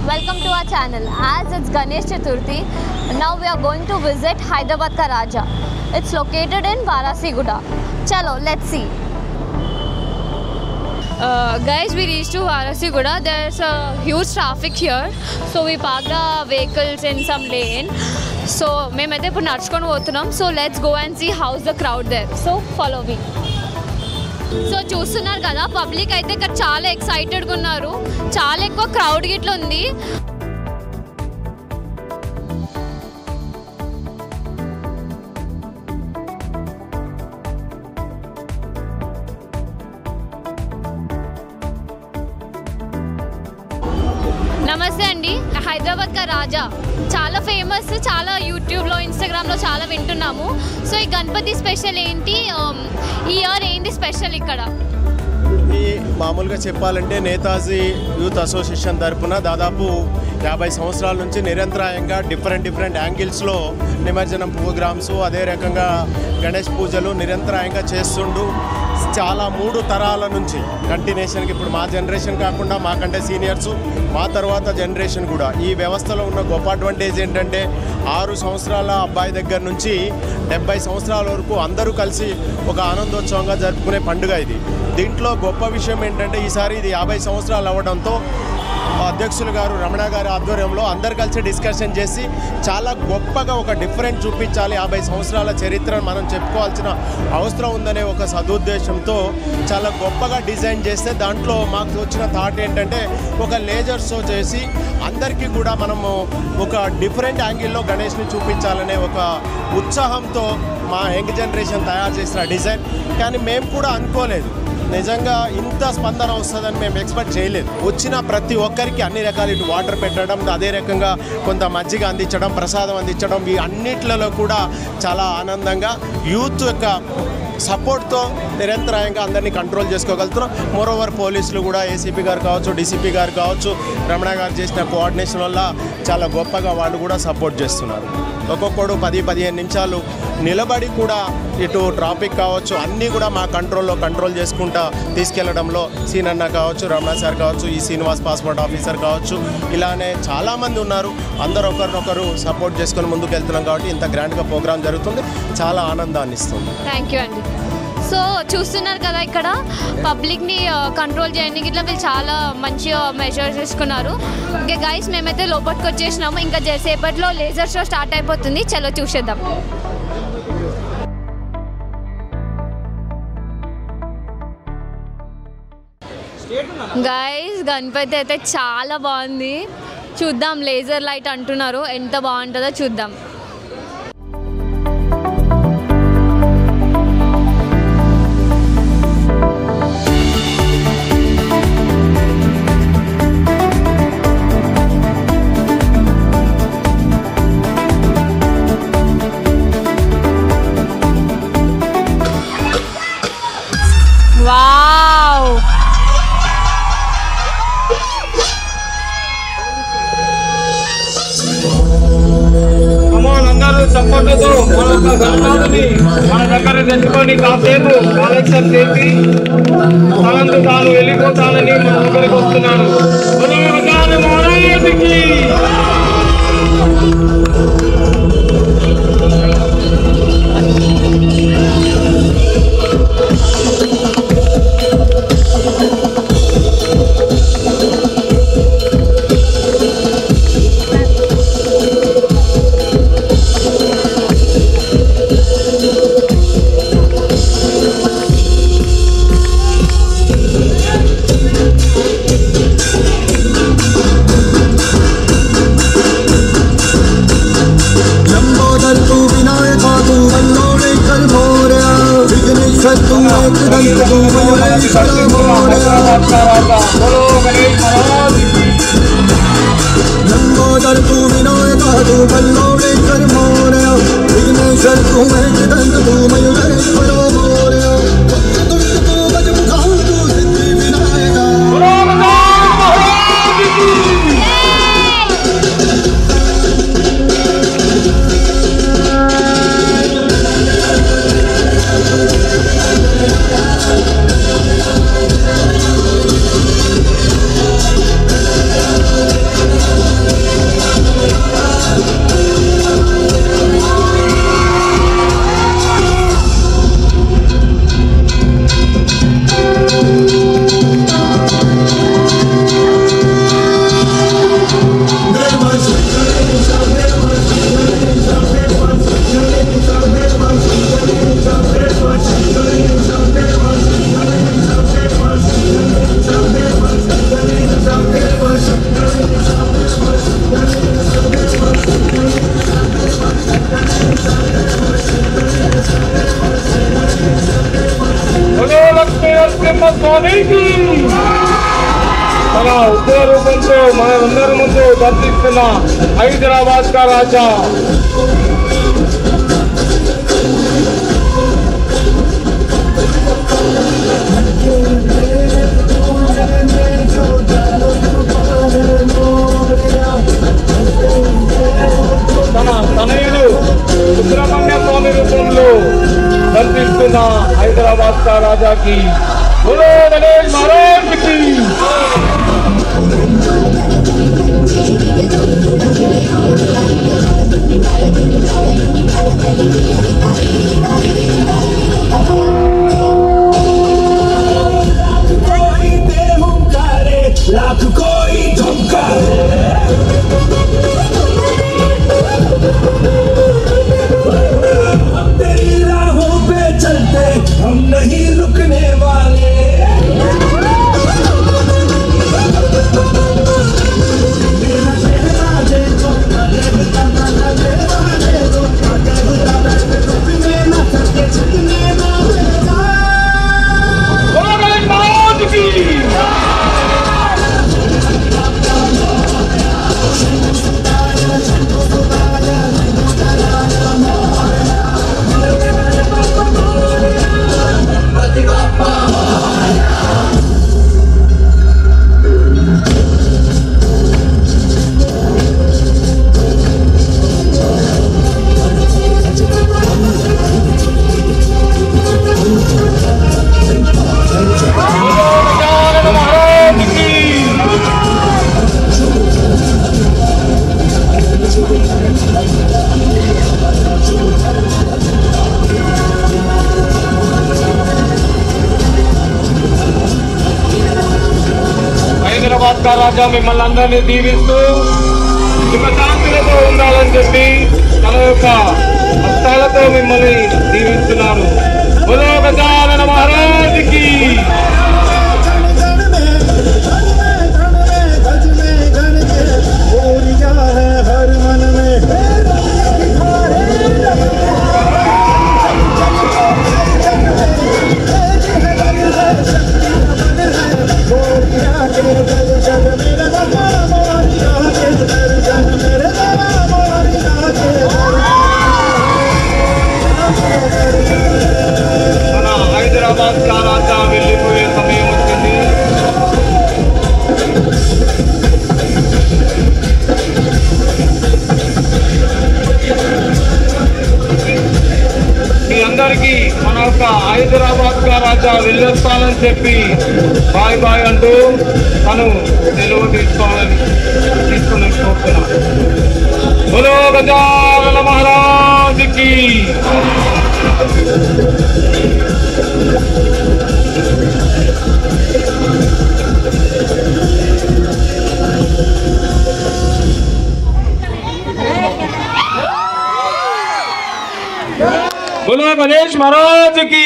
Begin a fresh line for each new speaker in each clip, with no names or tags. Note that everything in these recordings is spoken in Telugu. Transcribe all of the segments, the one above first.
Welcome to our channel. As it's Ganesh Chaturthi, now we are going to visit Hyderabad ka Raja. It's located in Varasiguda. Chalo, let's see. Guys, we reached to Varasiguda. There's a huge traffic here, so we parked our vehicles in some lane. So మేమైతే ఇప్పుడు నడుచుకొని పోతున్నాం. So let's go and see how's the crowd there. So follow me. So చూస్తున్నారు కదా, పబ్లిక్ అయితే ఇక్కడ చాలా ఎక్సైటెడ్గా ఉన్నారు. చాలా ఎక్కువ క్రౌడ్ గిట్ల ఉంది. నమస్తే అండి. హైదరాబాద్ కా రాజా చాలా ఫేమస్, చాలా యూట్యూబ్లో ఇన్స్టాగ్రామ్లో చాలా వింటున్నాము. సో ఈ గణపతి స్పెషల్ ఏంటి, ఈ ఇయర్ ఏంటి స్పెషల్ ఇక్కడ?
ఈ మామూలుగా చెప్పాలంటే నేతాజీ యూత్ అసోసియేషన్ తరఫున దాదాపు 50 సంవత్సరాల నుంచి నిరంతరాయంగా డిఫరెంట్ యాంగిల్స్లో నిమజ్జనం ప్రోగ్రామ్స్, అదే రకంగా గణేష్ పూజలు నిరంతరాయంగా చేస్తుండు. చాలా 3 తరాల నుంచి కంటిన్యూషన్కి, ఇప్పుడు మా జనరేషన్ కాకుండా మాకంటే సీనియర్స్, మా తర్వాత జనరేషన్ కూడా ఈ వ్యవస్థలో ఉన్న గొప్ప అడ్వాంటేజ్ ఏంటంటే 6 సంవత్సరాల అబ్బాయి దగ్గర నుంచి 70 సంవత్సరాల వరకు అందరూ కలిసి ఒక ఆనందోత్సవంగా జరుపుకునే పండుగ ఇది. దీంట్లో గొప్ప విషయం ఏంటంటే ఈసారి ఇది 50 సంవత్సరాలు అవ్వడంతో అధ్యక్షులు గారు రమణ గారి ఆధ్వర్యంలో అందరు కలిసి డిస్కషన్ చేసి చాలా గొప్పగా ఒక డిఫరెంట్ చూపించాలి, 50 సంవత్సరాల చరిత్రను మనం చెప్పుకోవాల్సిన అవసరం ఉందనే ఒక సదుద్దేశంతో చాలా గొప్పగా డిజైన్ చేస్తే దాంట్లో మాకు వచ్చిన థాట్ ఏంటంటే ఒక లేజర్ షో చేసి అందరికీ కూడా మనము ఒక డిఫరెంట్ యాంగిల్లో గణేష్ని చూపించాలనే ఒక ఉత్సాహంతో మా యంగ్ జనరేషన్ తయారు చేసిన డిజైన్. కానీ మేము కూడా అనుకోలేదు నిజంగా ఇంత స్పందన వస్తుందని మేము ఎక్స్పెక్ట్ చేయలేదు. వచ్చిన ప్రతి ఒక్కరికి అన్ని రకాల ఇటు వాటర్ పెట్టడం, అదే రకంగా కొంత మజ్జిగ అందించడం, ప్రసాదం అందించడం, ఈ అన్నిట్లలో కూడా చాలా ఆనందంగా యూత్ యొక్క సపోర్ట్తో నిరంతరాయంగా అందరినీ కంట్రోల్ చేసుకోగలుగుతున్నాం. మోరోవర్ పోలీసులు కూడా ఏసీపీ గారు కావచ్చు, డీసీపీ గారు కావచ్చు, రమణ గారు చేసిన కోఆర్డినేషన్ వల్ల చాలా గొప్పగా వాళ్ళు కూడా సపోర్ట్ చేస్తున్నారు. ఒక్కొక్కడు 10-15 నిమిషాలు నిలబడి కూడా ఇటు ట్రాఫిక్ కావచ్చు అన్నీ కూడా మా కంట్రోల్ చేసుకుంటా తీసుకెళ్లడంలో సీనన్న కావచ్చు, రమణ సార్ కావచ్చు, ఈ శ్రీనివాస్ పాస్పోర్ట్ ఆఫీసర్ కావచ్చు, ఇలానే చాలామంది ఉన్నారు. అందరూ ఒకరినొకరు సపోర్ట్ చేసుకొని ముందుకు వెళ్తున్నాం కాబట్టి ఇంత గ్రాండ్గా ప్రోగ్రామ్ జరుగుతుంది, చాలా ఆనందాన్ని ఇస్తుంది.
థ్యాంక్ యూ అండి. సో చూస్తున్నారు కదా, ఇక్కడ పబ్లిక్ని కంట్రోల్ చేయడానికి ఇట్లా వీళ్ళు చాలా మంచిగా మెజర్స్ తీసుకున్నారు. ఇంకా గైస్ మేమైతే లోపలికి వచ్చేసినాము. ఇంకా సేపట్లో లేజర్ షో స్టార్ట్ అయిపోతుంది. చలో చూసేద్దాం. గైస్ గణపతి అయితే చాలా బాగుంది. చూద్దాం, లేజర్ లైట్ అంటున్నారు, ఎంత బాగుంటుందో చూద్దాం. వావ్,
అందరూ సపోర్టుతో మన గణనాథుని మన దగ్గర తెచ్చుకొని కాసేపు కాలక్షేపం చేసి తనందు తాను వెళ్ళిపోతానని మన దగ్గరికి వస్తున్నాను. लंबोदर तू विनायक तू बल्लौलेश्वर मोरया विघ्नेश्वर तू वेंकटनाथ तू मयूरेश्वर मोरया दुष्ट तू गजमुखा तू सिद्धि विनायक
అద్భుత రూపంతో మనందరి ముందు దర్శిస్తున్న హైదరాబాద్ కా రాజా తన తనయుడు సుబ్రహ్మణ్య స్వామి రూపంలో దర్శిస్తున్న హైదరాబాద్ కా రాజాకి బోలో గణేష్ మహారాజ్ కి
लाख कोई धोखा तेरी राहों पे चलते हम नहीं रुकने वाले
హైదరాబాద్ కా రాజా మిమ్మల్ని అందరినీ దీవిస్తూ సుఖశాంతులతో ఉండాలని చెప్పి తన యొక్క హస్తాలతో మిమ్మల్ని దీవిస్తున్నారు. బోలో గజానన మహారాజ్కి హైదరాబాద్ కా రాజా వెళ్ళిపోయే సమయం వచ్చింది. మీ అందరికీ మన యొక్క హైదరాబాద్ కా రాజా వెళ్ళొస్తానని చెప్పి బాయ్ బాయ్ అంటూ తను సెలవు తీసుకుని కోరుతున్నాను. బోలో గజానన మహారాజ్కి బోలో గణేష్ మహారాజ్ కి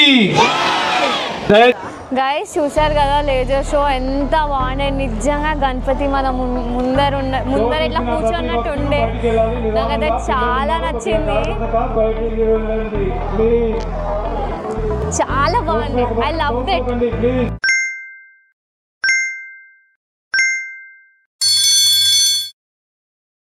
గైస్ చూసారు కదా లేజర్ షో ఎంత బాగుండే. నిజంగా గణపతి మన ముందర ఇట్లా కూర్చున్నట్టు ఉండే. నాకైతే చాలా నచ్చింది, చాలా బాగుంది. I love it.